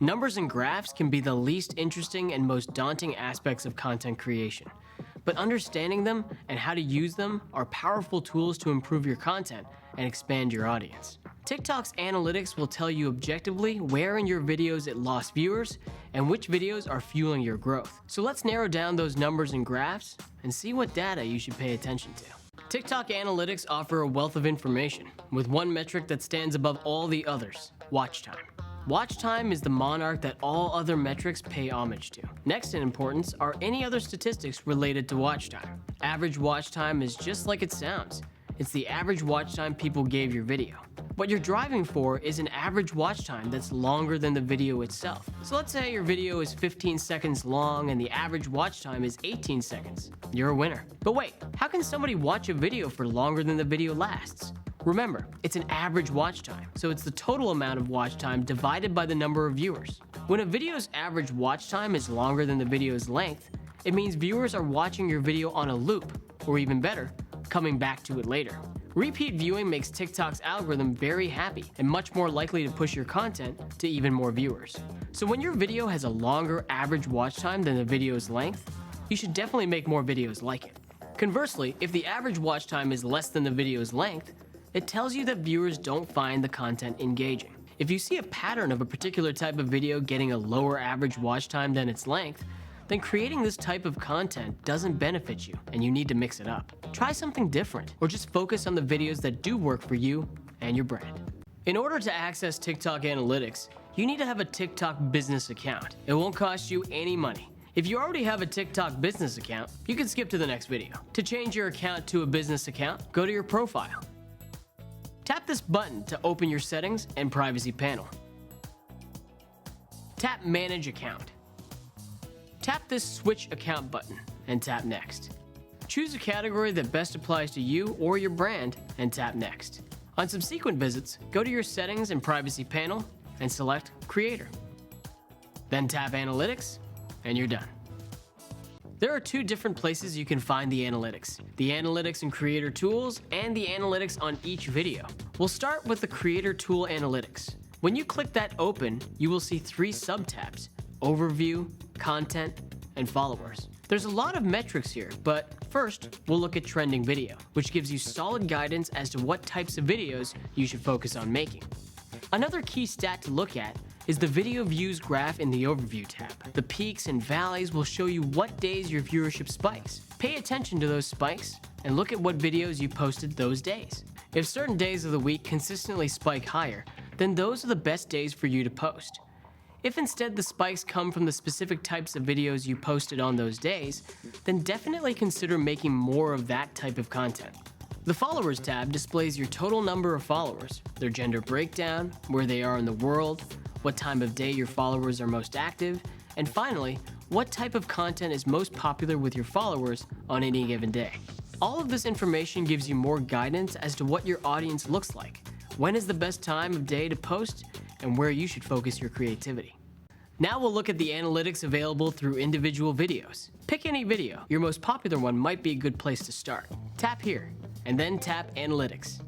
Numbers and graphs can be the least interesting and most daunting aspects of content creation, but understanding them and how to use them are powerful tools to improve your content and expand your audience. TikTok's analytics will tell you objectively where in your videos it lost viewers and which videos are fueling your growth. So let's narrow down those numbers and graphs and see what data you should pay attention to. TikTok analytics offer a wealth of information, with one metric that stands above all the others: watch time. Watch time is the monarch that all other metrics pay homage to. Next in importance are any other statistics related to watch time. Average watch time is just like it sounds. It's the average watch time people gave your video. What you're driving for is an average watch time that's longer than the video itself. So let's say your video is 15 seconds long and the average watch time is 18 seconds. You're a winner. But wait, how can somebody watch a video for longer than the video lasts? Remember, it's an average watch time, so it's the total amount of watch time divided by the number of viewers. When a video's average watch time is longer than the video's length, it means viewers are watching your video on a loop, or even better, coming back to it later. Repeat viewing makes TikTok's algorithm very happy and much more likely to push your content to even more viewers. So when your video has a longer average watch time than the video's length, you should definitely make more videos like it. Conversely, if the average watch time is less than the video's length, it tells you that viewers don't find the content engaging. If you see a pattern of a particular type of video getting a lower average watch time than its length, then creating this type of content doesn't benefit you and you need to mix it up. Try something different, or just focus on the videos that do work for you and your brand. In order to access TikTok analytics, you need to have a TikTok business account. It won't cost you any money. If you already have a TikTok business account, you can skip to the next video. To change your account to a business account, go to your profile. Tap this button to open your settings and privacy panel. Tap Manage Account. Tap this Switch Account button and tap Next. Choose a category that best applies to you or your brand and tap Next. On subsequent visits, go to your settings and privacy panel and select Creator. Then tap Analytics and you're done. There are two different places you can find the analytics: the analytics and creator tools and the analytics on each video. We'll start with the creator tool analytics. When you click that open, you will see three sub-tabs: overview, content, and followers. There's a lot of metrics here, but first we'll look at trending video, which gives you solid guidance as to what types of videos you should focus on making. Another key stat to look at is the video views graph in the overview tab. The peaks and valleys will show you what days your viewership spikes. Pay attention to those spikes and look at what videos you posted those days. If certain days of the week consistently spike higher, then those are the best days for you to post. If instead the spikes come from the specific types of videos you posted on those days, then definitely consider making more of that type of content. The Followers tab displays your total number of followers, their gender breakdown, where they are in the world, what time of day your followers are most active, and finally, what type of content is most popular with your followers on any given day. All of this information gives you more guidance as to what your audience looks like, when is the best time of day to post, and where you should focus your creativity. Now we'll look at the analytics available through individual videos. Pick any video. Your most popular one might be a good place to start. Tap here, and then tap Analytics.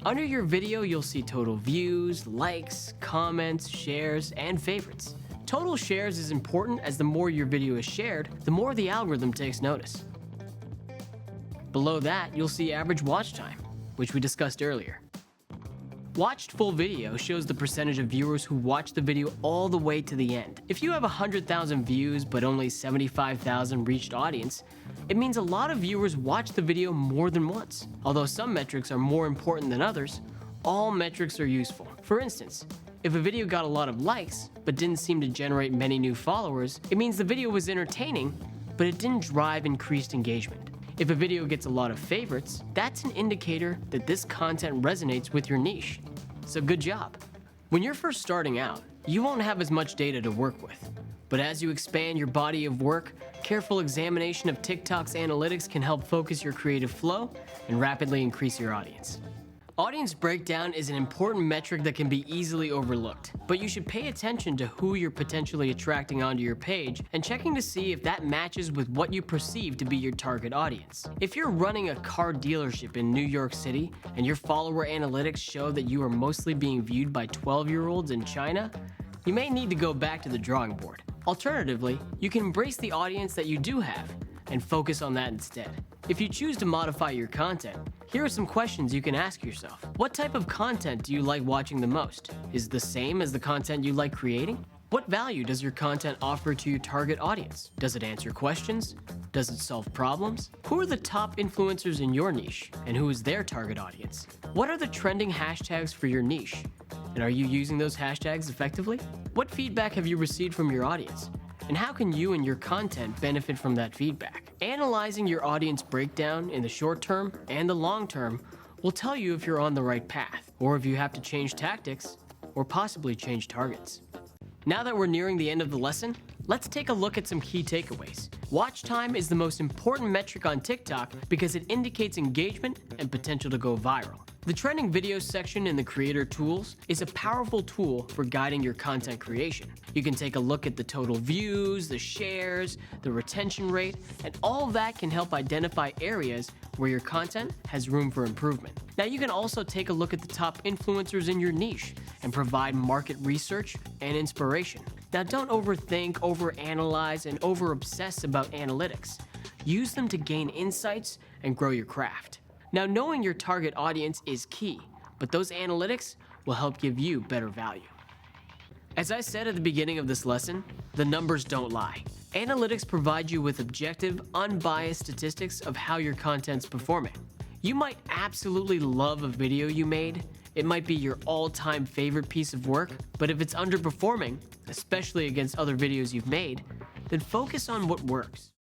Under your video, you'll see total views, likes, comments, shares, and favorites. Total shares is important, as the more your video is shared, the more the algorithm takes notice. Below that, you'll see average watch time, which we discussed earlier. Watched full video shows the percentage of viewers who watch the video all the way to the end. If you have 100,000 views but only 75,000 reached audience, it means a lot of viewers watch the video more than once. Although some metrics are more important than others, all metrics are useful. For instance, if a video got a lot of likes but didn't seem to generate many new followers, it means the video was entertaining, but it didn't drive increased engagement. If a video gets a lot of favorites, that's an indicator that this content resonates with your niche. So good job. When you're first starting out, you won't have as much data to work with. But as you expand your body of work, careful examination of TikTok's analytics can help focus your creative flow and rapidly increase your audience. Audience breakdown is an important metric that can be easily overlooked, but you should pay attention to who you're potentially attracting onto your page and checking to see if that matches with what you perceive to be your target audience. If you're running a car dealership in New York City and your follower analytics show that you are mostly being viewed by 12-year-olds in China, you may need to go back to the drawing board. Alternatively, you can embrace the audience that you do have and focus on that instead. If you choose to modify your content, here are some questions you can ask yourself. What type of content do you like watching the most? Is it the same as the content you like creating? What value does your content offer to your target audience? Does it answer questions? Does it solve problems? Who are the top influencers in your niche, and who is their target audience? What are the trending hashtags for your niche? And are you using those hashtags effectively? What feedback have you received from your audience? And how can you and your content benefit from that feedback? Analyzing your audience breakdown in the short term and the long term will tell you if you're on the right path, or if you have to change tactics, or possibly change targets. Now that we're nearing the end of the lesson, let's take a look at some key takeaways. Watch time is the most important metric on TikTok because it indicates engagement and potential to go viral. The trending videos section in the creator tools is a powerful tool for guiding your content creation. You can take a look at the total views, the shares, the retention rate, and all of that can help identify areas where your content has room for improvement. Now you can also take a look at the top influencers in your niche and provide market research and inspiration. Now don't overthink, overanalyze, and over-obsess about analytics. Use them to gain insights and grow your craft. Now knowing your target audience is key, but those analytics will help give you better value. As I said at the beginning of this lesson, the numbers don't lie. Analytics provide you with objective, unbiased statistics of how your content's performing. You might absolutely love a video you made. It might be your all-time favorite piece of work, but if it's underperforming, especially against other videos you've made, then focus on what works.